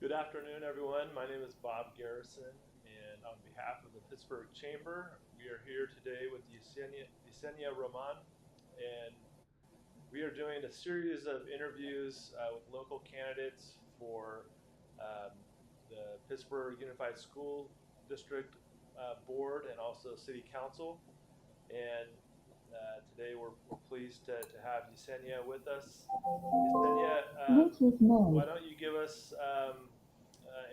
Good afternoon, everyone. My name is Bob Garrison, and on behalf of the Pittsburgh Chamber, we are here today with Yesenia Roman, and we are doing a series of interviews with local candidates for um, the Pittsburgh Unified School District Board and also City Council. And today we're pleased to have Yesenia with us. Yesenia, Bluetooth mode. why don't you give us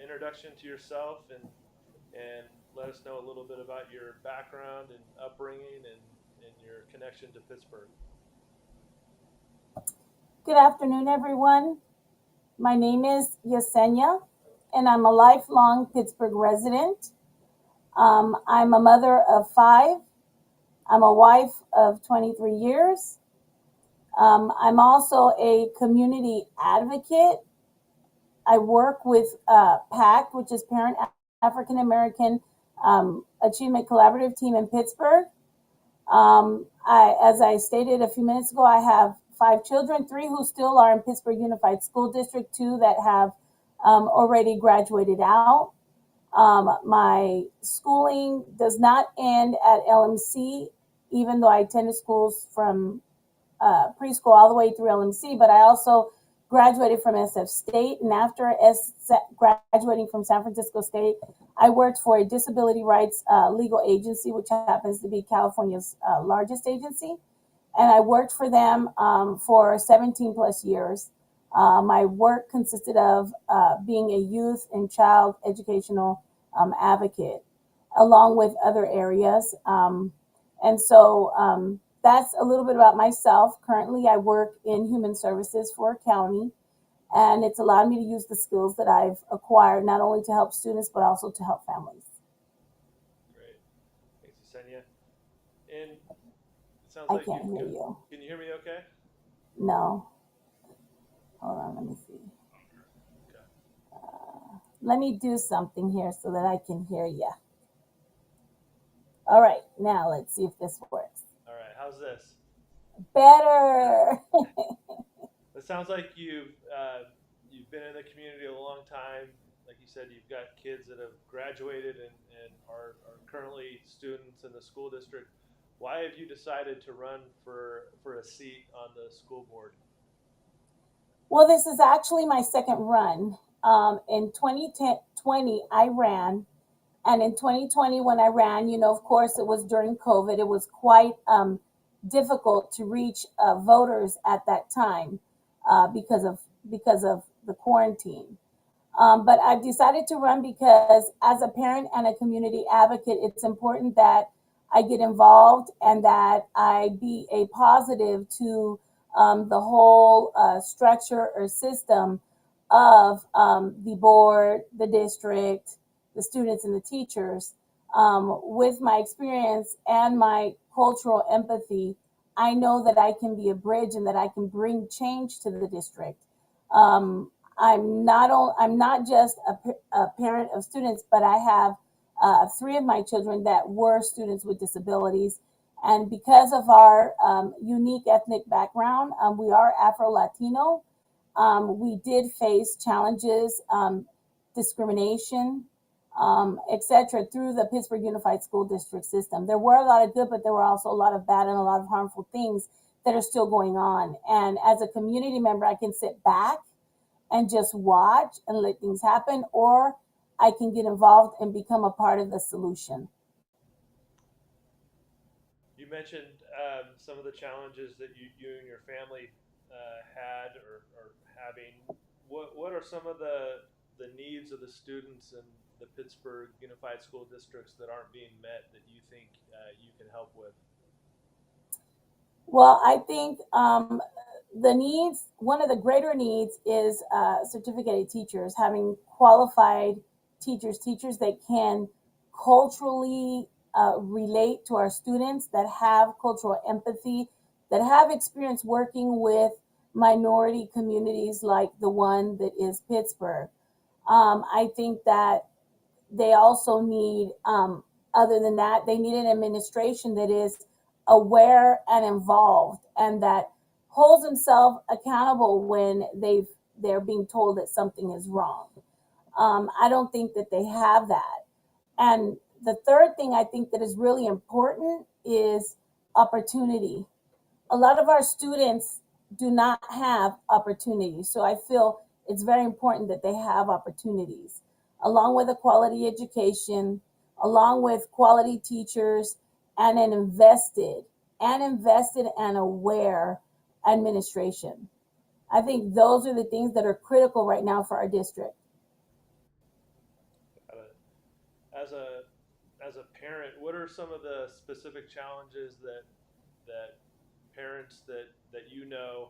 introduction to yourself and let us know a little bit about your background and upbringing and your connection to Pittsburgh. Good afternoon, everyone. My name is Yesenia, and I'm a lifelong Pittsburgh resident. I'm a mother of five. I'm a wife of 23 years. I'm also a community advocate. I work with PACT, which is Parent African American Achievement Collaborative Team in Pittsburgh. As I stated a few minutes ago, I have five children, three who still are in Pittsburgh Unified School District, two that have already graduated out. My schooling does not end at LMC, even though I attended schools from preschool all the way through LMC, but I also graduated from SF State. And after graduating from San Francisco State, I worked for a disability rights legal agency, which happens to be California's largest agency. And I worked for them for 17 plus years. My work consisted of being a youth and child educational advocate, along with other areas. And so that's a little bit about myself. Currently, I work in human services for a county, and it's allowed me to use the skills that I've acquired not only to help students but also to help families. Great, thanks, Yesenia. And it sounds I like can't hear you. can you hear me? Okay. No. Hold on, let me see. Okay. Let me do something here so that I can hear you. All right, now let's see if this works. All right. How's this? Better. It sounds like you've been in the community a long time. Like you said, you've got kids that have graduated and are currently students in the school district. Why have you decided to run for a seat on the school board? Well, this is actually my second run. In 2020, I ran. And in 2020, when I ran, of course, it was during COVID. It was quite difficult to reach voters at that time because of the quarantine. But I've decided to run because, as a parent and a community advocate, it's important that I get involved and that I be a positive to the whole structure or system of the board, the district, the students, and the teachers. With my experience and my cultural empathy, I know that I can be a bridge and that I can bring change to the district. Um, I'm not just a parent of students, but I have three of my children that were students with disabilities. And because of our unique ethnic background, we are Afro Latino. We did face challenges, discrimination, etc., through the Pittsburgh Unified School District system. There were a lot of good, but there were also a lot of bad and a lot of harmful things that are still going on. And as a community member, I can sit back and just watch and let things happen, or I can get involved and become a part of the solution. You mentioned some of the challenges that you and your family had or having. What are some of the needs of the students in the Pittsburgh Unified School Districts that aren't being met that you think you can help with? Well, I think the needs, one of the greater needs is certificated teachers, having qualified teachers that can culturally relate to our students, that have cultural empathy, that have experience working with minority communities like the one that is Pittsburgh. I think that they also need, other than that, they need an administration that is aware and involved and that holds themselves accountable when they're being told that something is wrong. I don't think that they have that. And the third thing I think that is really important is opportunity. A lot of our students do not have opportunities. So I feel it's very important that they have opportunities, along with a quality education, along with quality teachers, and an invested and aware administration. I think those are the things that are critical right now for our district. Got it. As a as a parent, what are some of the specific challenges that parents that you know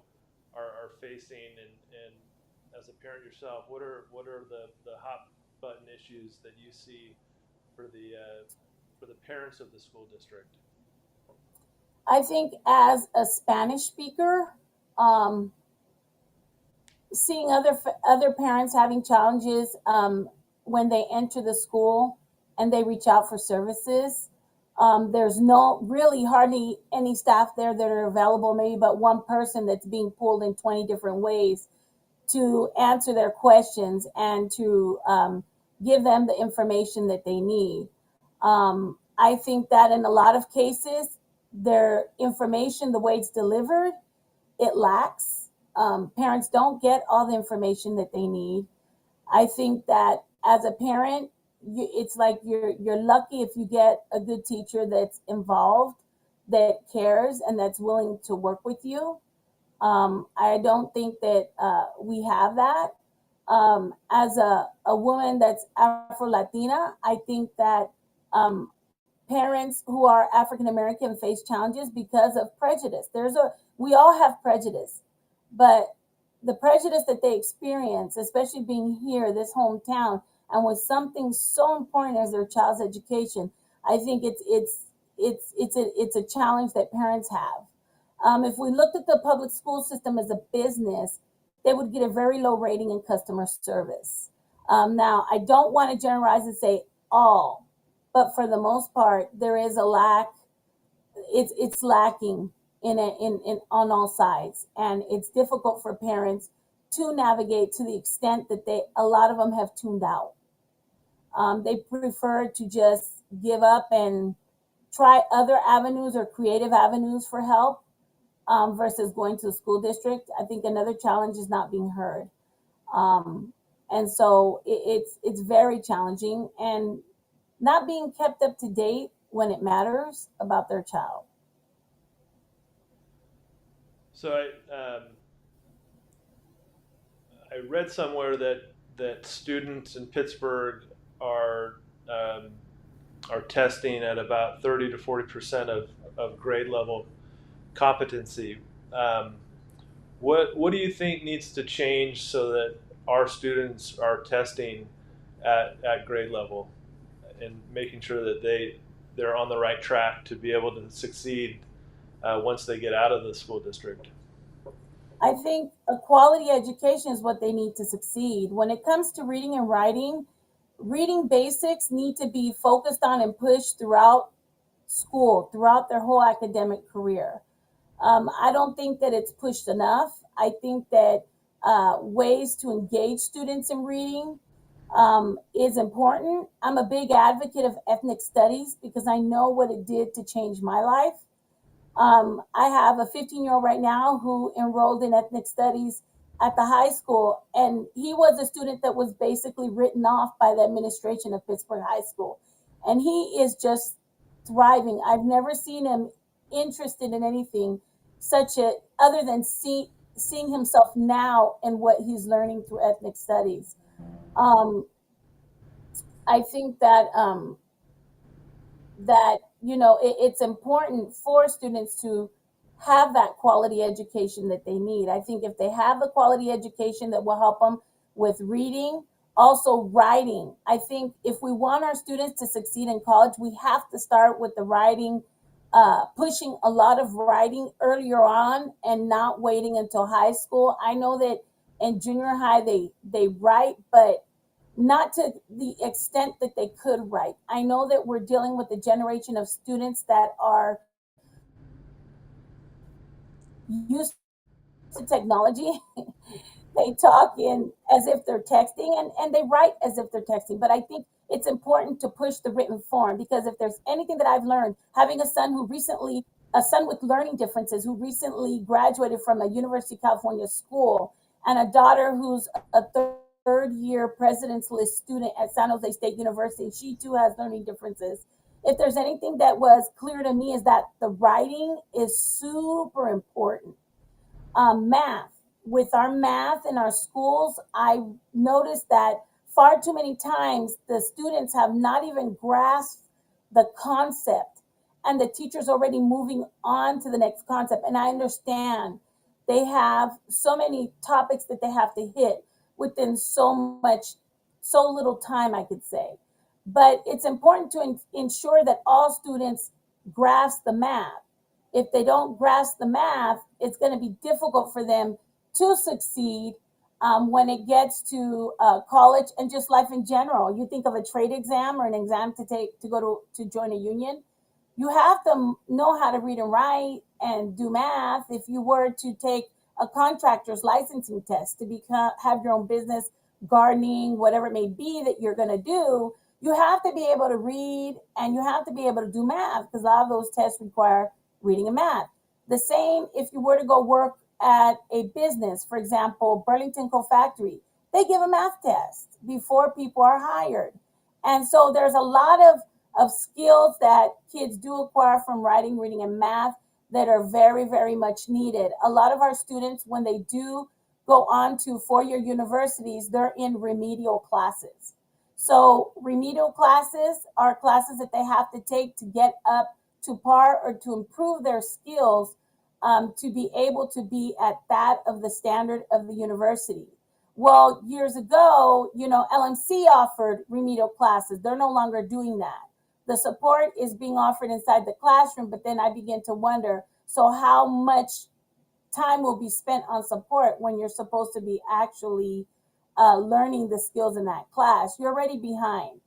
are facing, and as a parent yourself, what are the hot button issues that you see for the parents of the school district? I think as a Spanish speaker, um, seeing other parents having challenges when they enter the school and they reach out for services. There's no really hardly any staff there that are available, maybe but one person that's being pulled in 20 different ways to answer their questions and to give them the information that they need. I think that in a lot of cases, their information, the way it's delivered, it lacks. Parents don't get all the information that they need. I think that as a parent, it's like you're lucky if you get a good teacher that's involved, that cares, and that's willing to work with you. I don't think that we have that. As a woman that's Afro Latina, I think that um, parents who are African American face challenges because of prejudice. We all have prejudice, but the prejudice that they experience, especially being here, this hometown, and with something so important as their child's education, I think it's a challenge that parents have. If we looked at the public school system as a business, they would get a very low rating in customer service. Now, I don't want to generalize and say all, but for the most part, there is a lack. It's lacking in on all sides, and it's difficult for parents to navigate to the extent that a lot of them have tuned out. They prefer to just give up and try other avenues or creative avenues for help versus going to the school district. I think another challenge is not being heard. Um, and so it's very challenging and not being kept up to date when it matters about their child. So I read somewhere that students in Pittsburgh are um, are testing at about 30 to 40% of grade level competency. Um, what do you think needs to change so that our students are testing at grade level and making sure that they're on the right track to be able to succeed once they get out of the school district? I think a quality education is what they need to succeed. When it comes to reading and writing, reading basics need to be focused on and pushed throughout school, throughout their whole academic career. I don't think that it's pushed enough. I think that ways to engage students in reading is important. I'm a big advocate of ethnic studies because I know what it did to change my life. I have a 15-year-old right now who enrolled in ethnic studies at the high school, and he was a student that was basically written off by the administration of Pittsburgh High School. And he is just thriving. I've never seen him interested in anything such a other than seeing himself now and what he's learning through ethnic studies. Um, I think that it's important for students to have that quality education that they need. I think if they have the quality education that will help them with reading, also writing. I think if we want our students to succeed in college, we have to start with the writing, pushing a lot of writing earlier on and not waiting until high school. I know that in junior high they write, but not to the extent that they could write. I know that we're dealing with a generation of students that are used to technology They talk in as if they're texting, and they write as if they're texting. But I think it's important to push the written form, because if there's anything that I've learned, having a son with learning differences who recently graduated from a University of California school, and a daughter who's a third year president's list student at San Jose State University, she too has learning differences. If there's anything that was clear to me, is that the writing is super important. Math. With our math in our schools, I noticed that far too many times the students have not even grasped the concept, and the teacher's already moving on to the next concept. And I understand they have so many topics that they have to hit within so little time, I could say. But it's important to ensure that all students grasp the math. If they don't grasp the math, it's going to be difficult for them to succeed when it gets to college and just life in general. You think of a trade exam or an exam to take to go to join a union. You have to know how to read and write and do math. If you were to take a contractor's licensing test to become have your own business, gardening, whatever it may be that you're going to do, you have to be able to read and you have to be able to do math, because a lot of those tests require reading and math. The same if you were to go work at a business, for example, Burlington Co Factory, they give a math test before people are hired. And so there's a lot of skills that kids do acquire from writing, reading, and math that are very, very much needed. A lot of our students, when they do go on to four-year universities, they're in remedial classes. So remedial classes are classes that they have to take to get up to par or to improve their skills, to be able to be at that of the standard of the university. Well, years ago, LMC offered remedial classes. They're no longer doing that. The support is being offered inside the classroom, but then I begin to wonder, so how much time will be spent on support when you're supposed to be actually learning the skills in that class? You're already behind.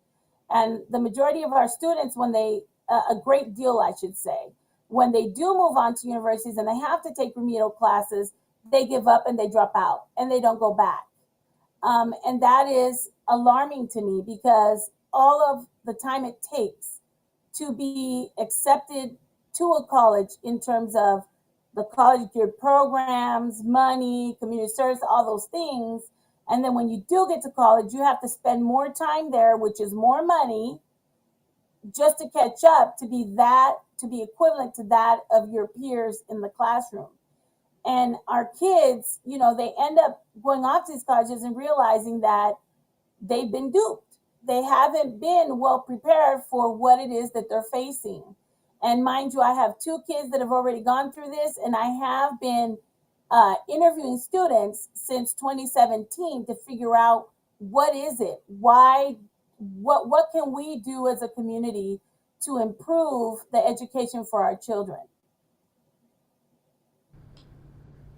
And the majority of our students, a great deal, I should say, when they do move on to universities and they have to take remedial classes, they give up and they drop out and they don't go back. And that is alarming to me, because all of the time it takes to be accepted to a college in terms of the college geared programs, money, community service, all those things. And then when you do get to college, you have to spend more time there, which is more money, just to catch up to be equivalent to that of your peers in the classroom. And our kids, they end up going off to these colleges and realizing that they've been duped. They haven't been well prepared for what it is that they're facing. And mind you, I have two kids that have already gone through this, and I have been interviewing students since 2017 to figure out what is it, why, what can we do as a community to improve the education for our children.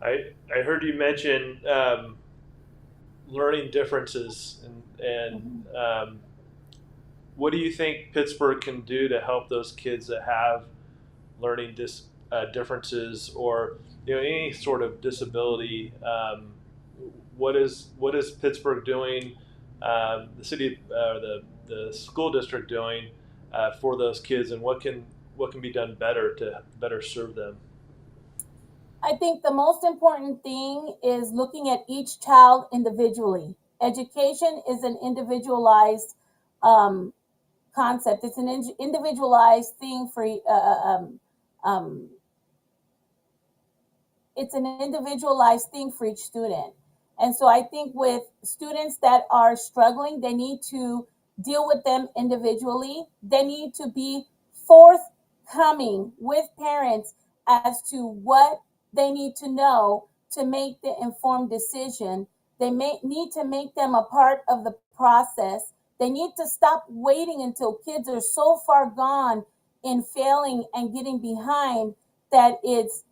I heard you mention learning differences, and Mhm. what do you think Pittsburgh can do to help those kids that have learning differences, or any sort of disability? What is Pittsburgh doing? The city, the school district doing for those kids, and what can be done better to better serve them? I think the most important thing is looking at each child individually. Education is an individualized um, concept. It's an individualized thing for um, it's an individualized thing for each student. And so I think with students that are struggling, they need to deal with them individually. They need to be forthcoming with parents as to what they need to know to make the informed decision. They may need to make them a part of the process. They need to stop waiting until kids are so far gone in failing and getting behind that it's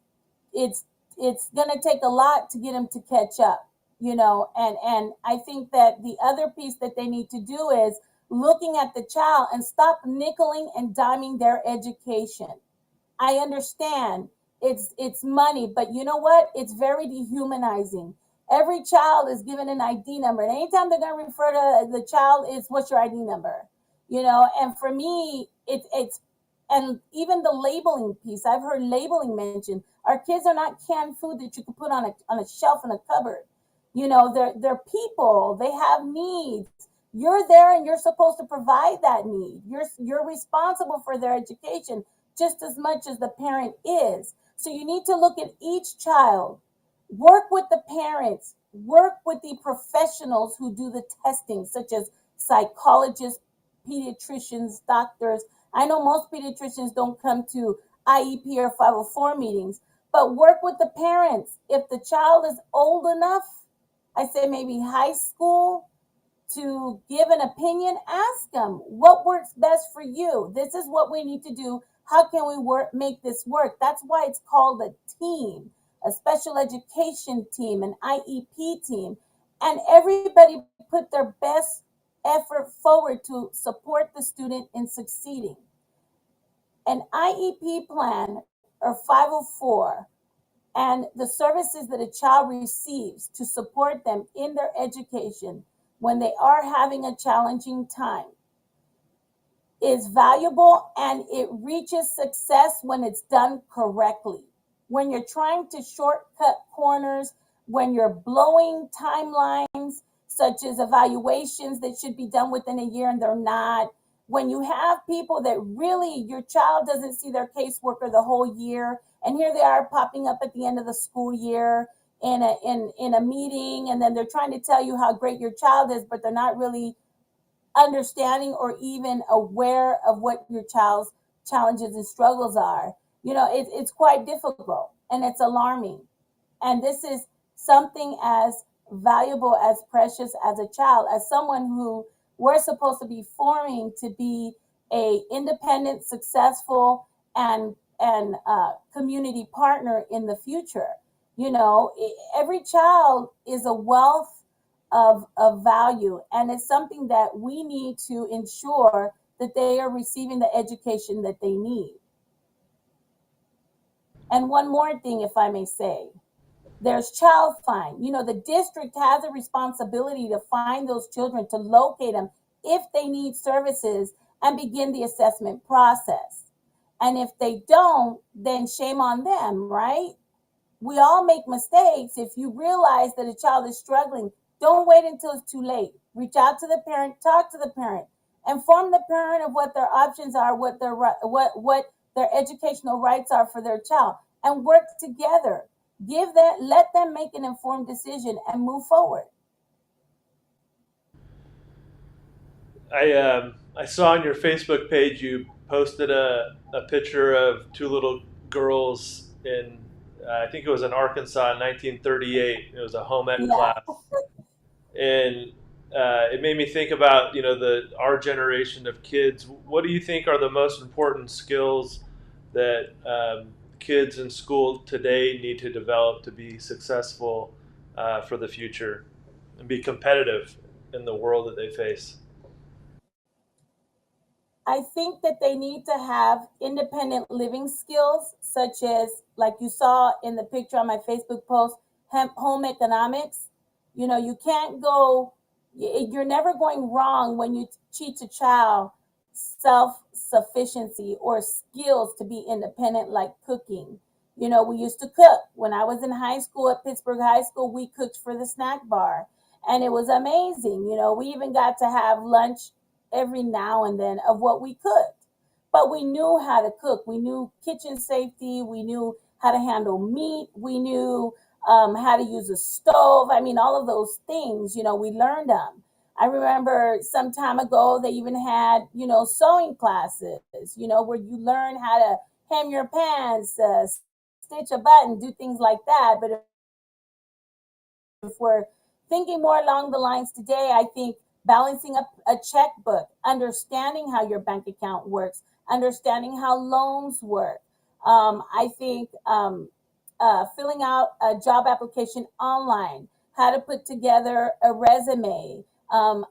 it's going to take a lot to get them to catch up, and I think that the other piece that they need to do is looking at the child and stop nickeling and diming their education. I understand it's money, but you know what, it's very dehumanizing. Every child is given an ID number, and anytime they're going to refer to the child, is what's your ID number, And for me, it's and even the labeling piece. I've heard labeling mentioned. Our kids are not canned food that you can put on a shelf in a cupboard. They're people. They have needs. You're there, and you're supposed to provide that need. You're responsible for their education just as much as the parent is. So you need to look at each child, work with the parents, work with the professionals who do the testing, such as psychologists, pediatricians, doctors. I know most pediatricians don't come to IEP or 504 meetings, but work with the parents. If the child is old enough, I say maybe high school, to give an opinion, ask them what works best for you. This is what we need to do. How can we make this work? That's why it's called a team, a special education team, an IEP team. And everybody put their best effort forward to support the student in succeeding. An IEP plan or 504 and the services that a child receives to support them in their education when they are having a challenging time is valuable, and it reaches success when it's done correctly. When you're trying to shortcut corners, when you're blowing timelines, such as evaluations that should be done within a year and they're not, when you have people that really, your child doesn't see their caseworker the whole year, and here they are popping up at the end of the school year in a meeting, and then they're trying to tell you how great your child is, but they're not really understanding or even aware of what your child's challenges and struggles are. It's quite difficult, and it's alarming. And this is something as valuable, as precious as a child, as someone who we're supposed to be forming to be a independent, successful, and community partner in the future. Every child is a wealth of value, and it's something that we need to ensure that they are receiving the education that they need. And one more thing, if I may say, there's child find. The district has a responsibility to find those children, to locate them if they need services, and begin the assessment process. And if they don't, then shame on them, right? We all make mistakes. If you realize that a child is struggling, don't wait until it's too late. Reach out to the parent, talk to the parent, inform the parent of what their options are, what their educational rights are for their child, and work together. Let them make an informed decision and move forward. I saw on your Facebook page you posted a picture of two little girls in I think it was in Arkansas in 1938. It was a home ec Yeah. class, and it made me think about the our generation of kids. What do you think are the most important skills that kids in school today need to develop to be successful for the future and be competitive in the world that they face? I think that they need to have independent living skills, such as, like you saw in the picture on my Facebook post, home economics. You can't go, you're never going wrong when you teach a child self sufficiency or skills to be independent, like cooking. We used to cook. When I was in high school at Pittsburg High School, we cooked for the snack bar, and it was amazing. We even got to have lunch every now and then of what we cooked. But we knew how to cook. We knew kitchen safety. We knew how to handle meat. We knew how to use a stove. I mean, all of those things, we learned them. I remember some time ago, they even had, sewing classes, where you learn how to hem your pants, stitch a button, do things like that. But if we're thinking more along the lines today, I think balancing up a checkbook, understanding how your bank account works, understanding how loans work. I think filling out a job application online, how to put together a resume,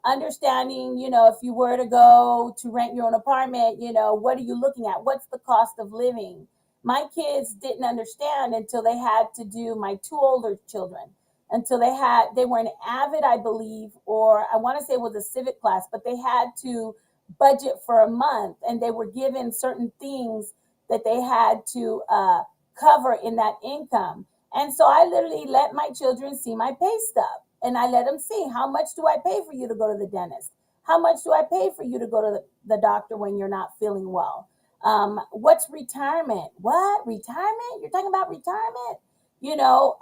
understanding, if you were to go to rent your own apartment, what are you looking at? What's the cost of living? My kids didn't understand until they had to do, my two older children, until they were an avid, I believe, or I want to say it was a civic class, but they had to budget for a month, and they were given certain things that they had to cover in that income. And so I literally let my children see my pay stub, and I let them see, how much do I pay for you to go to the dentist? How much do I pay for you to go to the doctor when you're not feeling well? What's retirement? What, retirement? You're talking about retirement? You know,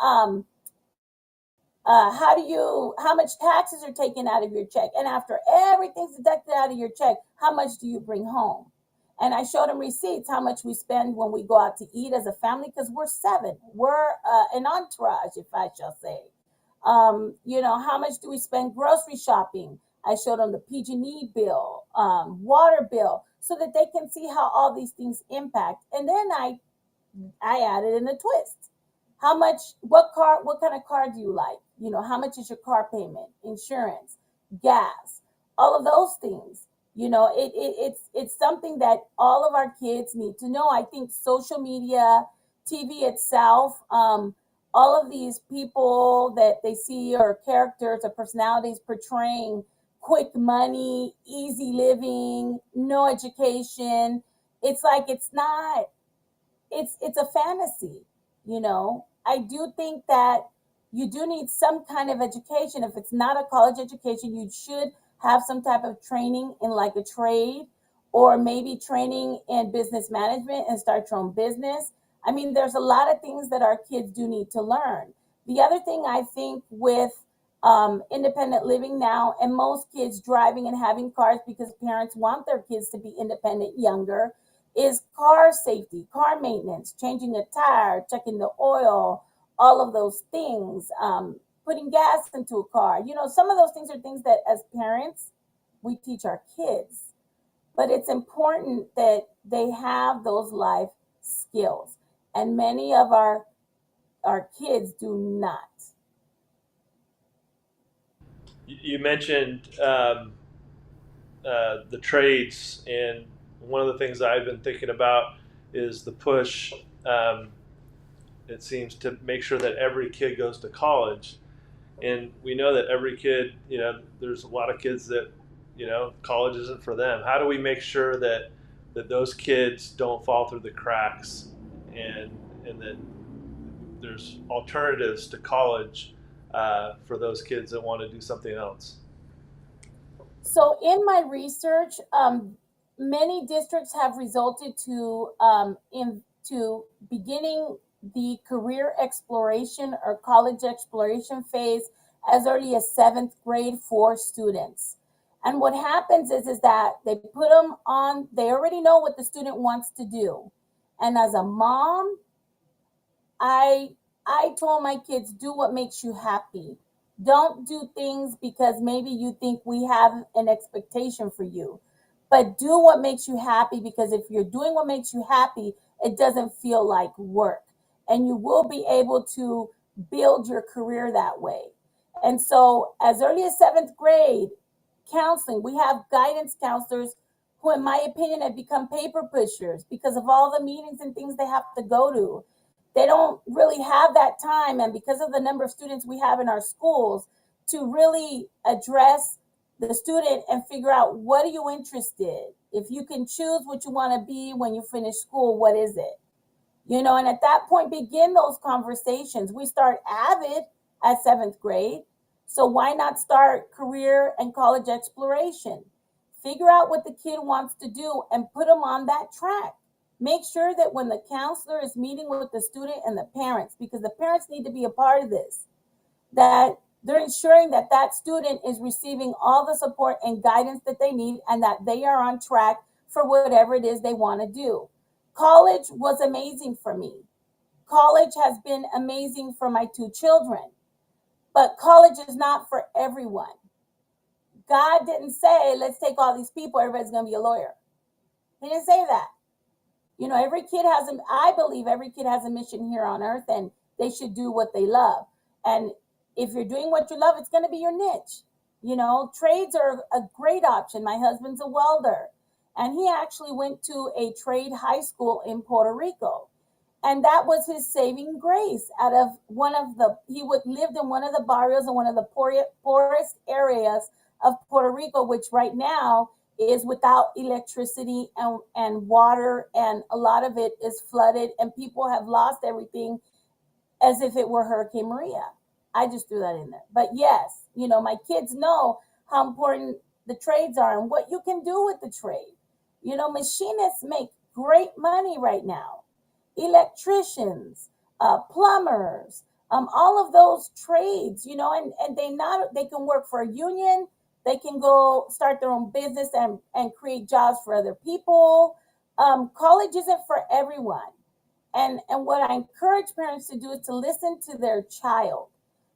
how much taxes are taken out of your check? And after everything's deducted out of your check, how much do you bring home? And I showed them receipts, how much we spend when we go out to eat as a family, because we're seven. We're an entourage, if I shall say. How much do we spend grocery shopping? I showed them the PG&E bill, water bill, so that they can see how all these things impact. And then I added in a twist. How much, what kind of car do you like? How much is your car payment, insurance, gas, all of those things? It's something that all of our kids need to know. I think social media, TV itself, all of these people that they see, or characters or personalities portraying quick money, easy living, no education. It's like, it's a fantasy. I do think that you do need some kind of education. If it's not a college education, you should have some type of training in like a trade, or maybe training in business management and start your own business. I mean, there's a lot of things that our kids do need to learn. The other thing I think with independent living now, and most kids driving and having cars because parents want their kids to be independent younger, is car safety, car maintenance, changing a tire, checking the oil, all of those things, putting gas into a car. Some of those things are things that as parents we teach our kids, but it's important that they have those life skills. And many of our kids do not. You mentioned the trades, and one of the things I've been thinking about is the push. Um, it seems to make sure that every kid goes to college, and we know that every kid, there's a lot of kids that, college isn't for them. How do we make sure that those kids don't fall through the cracks, and that there's alternatives to college for those kids that want to do something else? So in my research, many districts have resulted to beginning the career exploration or college exploration phase as early as seventh grade for students. And what happens is that they put them on. They already know what the student wants to do, and as a mom, I I told my kids, do what makes you happy. Don't do things because maybe you think we have an expectation for you. But do what makes you happy, because if you're doing what makes you happy, it doesn't feel like work. And you will be able to build your career that way. And so, as early as seventh grade, counseling, we have guidance counselors who, in my opinion, have become paper pushers because of all the meetings and things they have to go to. They don't really have that time, and because of the number of students we have in our schools, to really address the student and figure out, what are you interested. If you can choose what you want to be when you finish school, what is it? And at that point, begin those conversations. We start avid at seventh grade, so why not start career and college exploration? Figure out what the kid wants to do and put them on that track. Make sure that when the counselor is meeting with the student and the parents, because the parents need to be a part of this, that they're ensuring that that student is receiving all the support and guidance that they need, and that they are on track for whatever it is they want to do. College was amazing for me. College has been amazing for my two children, but college is not for everyone. God didn't say, let's take all these people, everybody's going to be a lawyer. He didn't say that. I believe every kid has a mission here on earth, and they should do what they love. And if you're doing what you love, it's going to be your niche. Trades are a great option. My husband's a welder, and he actually went to a trade high school in Puerto Rico. And that was his saving grace. Out of one of the, he would lived in one of the barrios in one of the poorest areas of Puerto Rico, which right now is without electricity and water, and a lot of it is flooded, and people have lost everything as if it were Hurricane Maria. I just threw that in there. But yes, my kids know how important the trades are and what you can do with the trade. Machinists make great money right now. Electricians, plumbers, all of those trades, and they can work for a union. They can go start their own business and create jobs for other people. College isn't for everyone. And what I encourage parents to do is to listen to their child.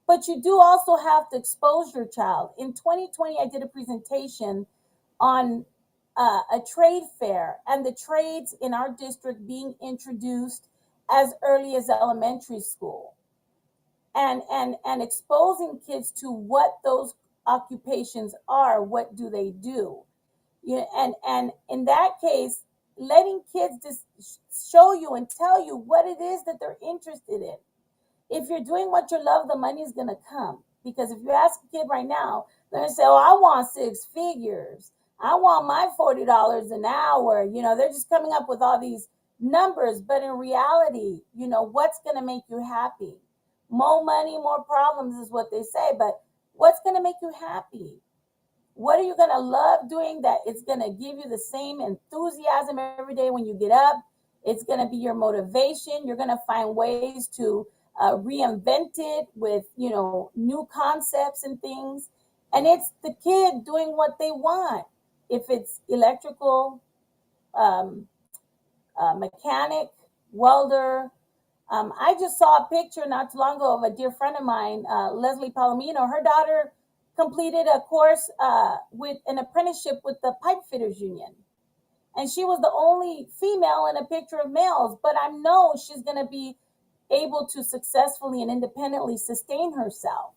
But you do also have to expose your child. In 2020, I did a presentation on a trade fair and the trades in our district being introduced as early as elementary school, and exposing kids to what those occupations are. What do they do? And in that case, letting kids just show you and tell you what it is that they're interested in. If you're doing what you love, the money's going to come. Because if you ask a kid right now, they're going to say, oh, I want six figures. I want my $40 an hour. They're just coming up with all these numbers. But in reality, what's going to make you happy? More money, more problems is what they say. But what's going to make you happy? What are you going to love doing that it's going to give you the same enthusiasm every day when you get up? It's going to be your motivation. You're going to find ways to reinvent it with, new concepts and things. And it's the kid doing what they want. If it's electrical, mechanic, welder. I just saw a picture not too long ago of a dear friend of mine, Leslie Palomino. Her daughter completed a course with an apprenticeship with the Pipe Fitters Union. And she was the only female in a picture of males, but I know she's going to be able to successfully and independently sustain herself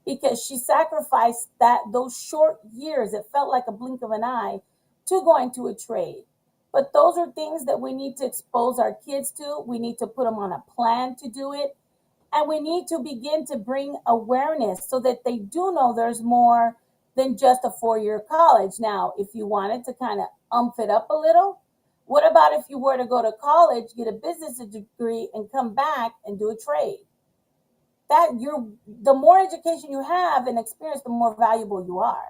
because she sacrificed those short years, it felt like a blink of an eye, to going to a trade. But those are things that we need to expose our kids to. We need to put them on a plan to do it. And we need to begin to bring awareness so that they do know there's more than just a 4-year college. Now, if you wanted to kind of it up a little, what about if you were to go to college, get a business degree, and come back and do a trade? The more education you have and experience, the more valuable you are.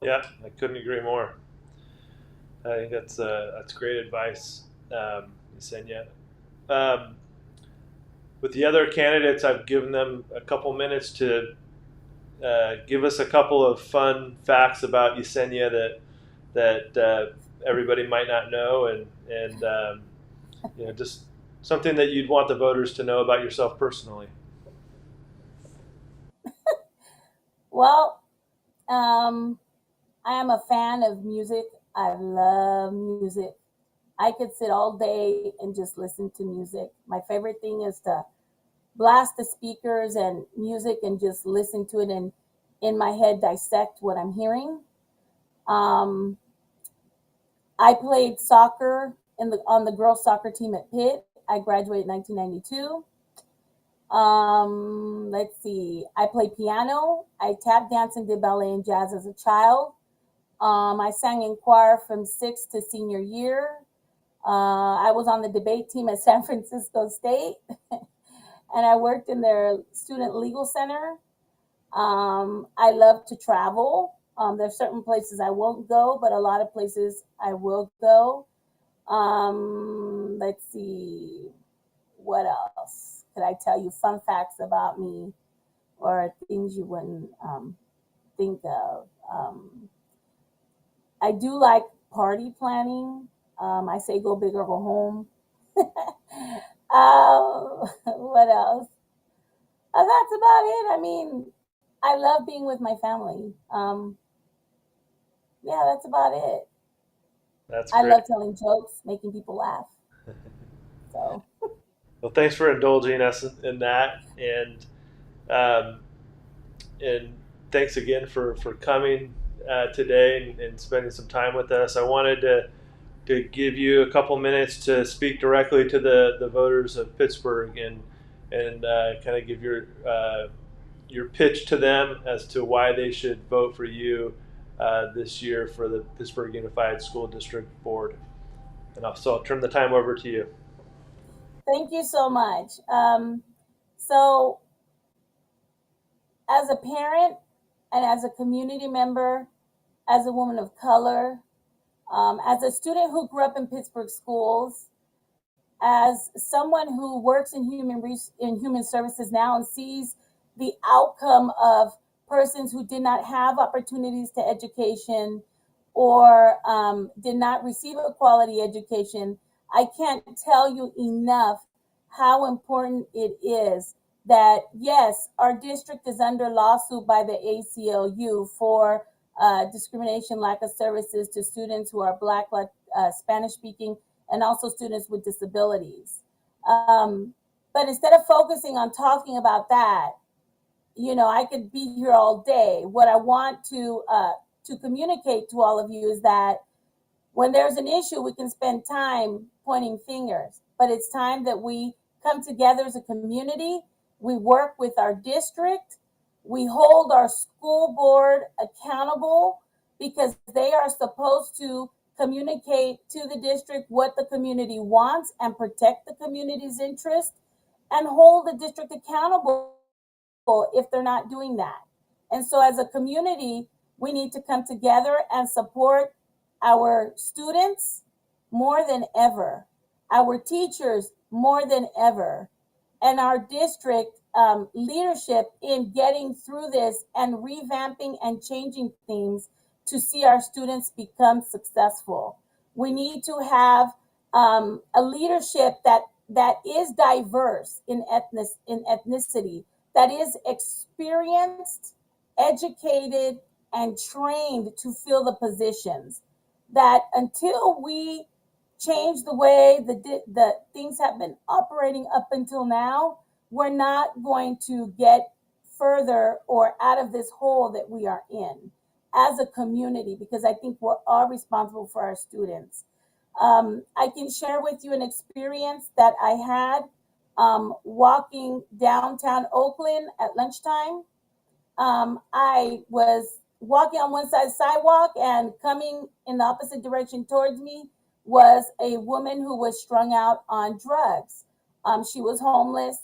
Yeah, I couldn't agree more. I think that's great advice, Yesenia. Um, with the other candidates, I've given them a couple minutes to give us a couple of fun facts about Yesenia that everybody might not know, and just something that you'd want the voters to know about yourself personally. Well, I am a fan of music. I love music. I could sit all day and just listen to music. My favorite thing is to blast the speakers and music and just listen to it and in my head dissect what I'm hearing. Um, I played soccer on the girls soccer team at Pitt. I graduated in 1992. Let's see. I played piano. I tap dance and did ballet and jazz as a child. I sang in choir from 6th to senior year. I was on the debate team at San Francisco State, and I worked in their student legal center. I love to travel. There's certain places I won't go, but a lot of places I will go. Let's see. What else could I tell you? Fun facts about me or things you wouldn't think of. I do like party planning. I say go big or go home. What else? That's about it. I mean, I love being with my family. Yeah, that's about it. That's I great. love telling jokes, making people laugh. So, Well, thanks for indulging us in that, um, and thanks again for coming today and spending some time with us. I wanted to to give you a couple minutes to speak directly to the voters of Pittsburgh and kind of give your pitch to them as to why they should vote for you this year for the Pittsburgh Unified School District Board. So I'll turn the time over to you. Thank you so much. So, as a parent and as a community member, as a woman of color, as a student who grew up in Pittsburgh schools, as someone who works in human services now and sees the outcome of persons who did not have opportunities to education or did not receive a quality education, I can't tell you enough how important it is that yes, our district is under lawsuit by the ACLU for discrimination, lack of services to students who are Black, Spanish speaking, and also students with disabilities. Um, but instead of focusing on talking about that, I could be here all day. What I want to communicate to all of you is that when there's an issue, we can spend time pointing fingers, but it's time that we come together as a community. We work with our district. We hold our school board accountable because they are supposed to communicate to the district what the community wants and protect the community's interest and hold the district accountable if they're not doing that. And so, as a community, we need to come together and support our students more than ever, our teachers more than ever, and our district leadership in getting through this and revamping and changing things to see our students become successful. We need to have a leadership that is diverse in ethnicity, that is experienced, educated, and trained to fill the positions. That until we change the way the things have been operating up until now, we're not going to get further or out of this hole that we are in as a community, because I think we're all responsible for our students. I can share with you an experience that I had walking downtown Oakland at lunchtime. I was walking on one side of the sidewalk, and coming in the opposite direction towards me was a woman who was strung out on drugs. She was homeless,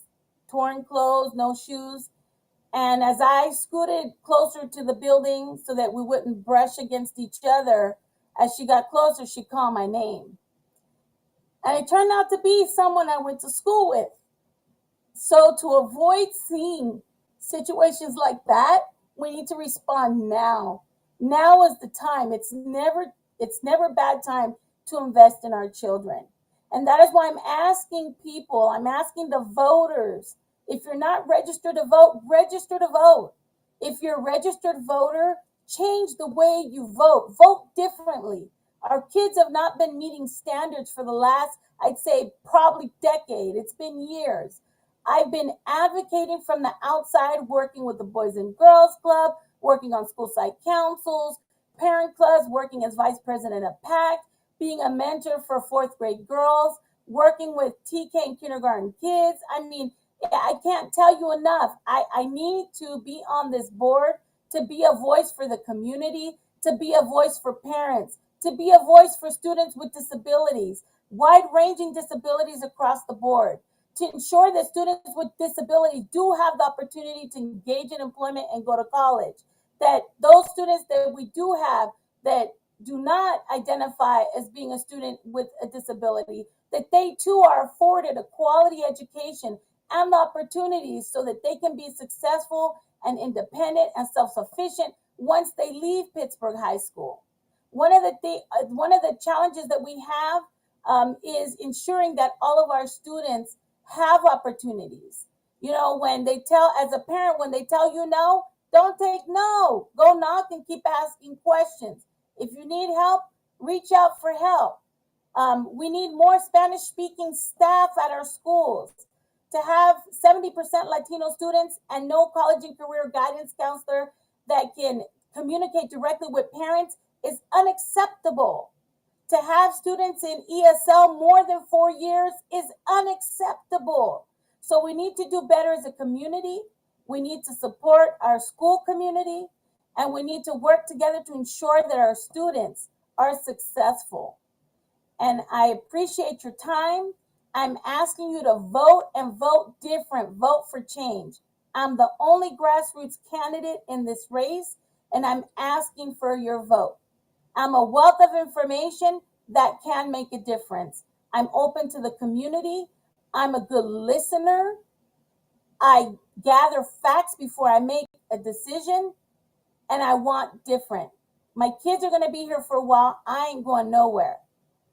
torn clothes, no shoes. And as I scooted closer to the building so that we wouldn't brush against each other, as she got closer, she called my name. And it turned out to be someone I went to school with. So to avoid seeing situations like that, we need to respond now. Now is the time. It's never a bad time to invest in our children. And that is why I'm asking people, I'm asking the voters, if you're not registered to vote, register to vote. If you're a registered voter, change the way you vote. Vote differently. Our kids have not been meeting standards for the last, I'd say, probably decade. It's been years. I've been advocating from the outside, working with the Boys and Girls Club, working on school site councils, parent clubs, working as vice president of PAC, being a mentor for fourth grade girls, working with TK and kindergarten kids. I mean, I can't tell you enough. I need to be on this board to be a voice for the community, to be a voice for parents, to be a voice for students with disabilities, wide ranging disabilities across the board, to ensure that students with disabilities do have the opportunity to engage in employment and go to college. That those students that we do have that do not identify as being a student with a disability, that they too are afforded a quality education and the opportunities so that they can be successful and independent and self-sufficient once they leave Pittsburgh High School. One of the challenges that we have is ensuring that all of our students have opportunities. When they tell, as a parent, when they tell you no, don't take no. Go knock and keep asking questions. If you need help, reach out for help. We need more Spanish speaking staff at our schools. To have 70% Latino students and no college and career guidance counselor that can communicate directly with parents is unacceptable. To have students in ESL more than 4 years is unacceptable. So we need to do better as a community. We need to support our school community, and we need to work together to ensure that our students are successful. And I appreciate your time. I'm asking you to vote and vote different, vote for change. I'm the only grassroots candidate in this race, and I'm asking for your vote. I'm a wealth of information that can make a difference. I'm open to the community. I'm a good listener. I gather facts before I make a decision, and I want different. My kids are going to be here for a while. I ain't going nowhere.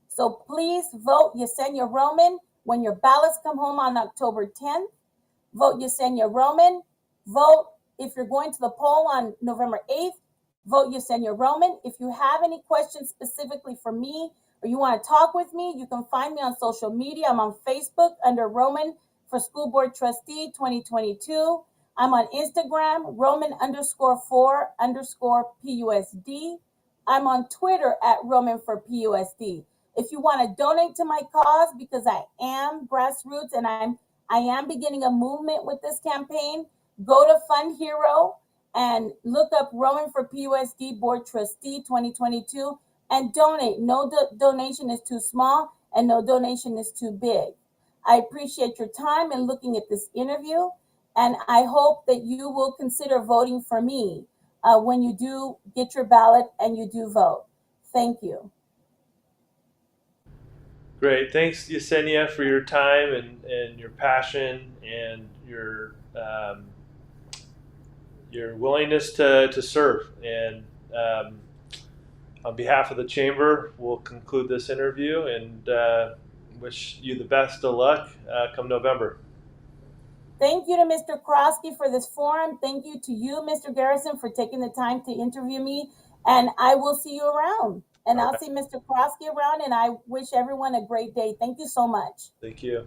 So please vote Yesenia Roman when your ballots come home on October 10th. Vote Yesenia Roman. Vote if you're going to the poll on November 8th. Vote Yesenia Roman. If you have any questions specifically for me or you want to talk with me, you can find me on social media. I'm on Facebook under Roman for School Board Trustee 2022. I'm on Instagram, Roman underscore 4 underscore PUSD. I'm on Twitter at Roman for PUSD. If you want to donate to my cause, because I am grassroots and I am beginning a movement with this campaign, go to Fund Hero and look up Roman for PUSD Board Trustee 2022 and donate. No donation is too small and no donation is too big. I appreciate your time and looking at this interview, and I hope that you will consider voting for me when you do get your ballot and you do vote. Thank you. Great. Thanks, Yesenia, for your time and your passion and your willingness to serve. And on behalf of the chamber, we'll conclude this interview and wish you the best of luck come November. Thank you to Mr. Krosky for this forum. Thank you to you, Mr. Garrison, for taking the time to interview me. And I will see you around. And All I'll right. see Mr. Krosky around. And I wish everyone a great day. Thank you so much. Thank you.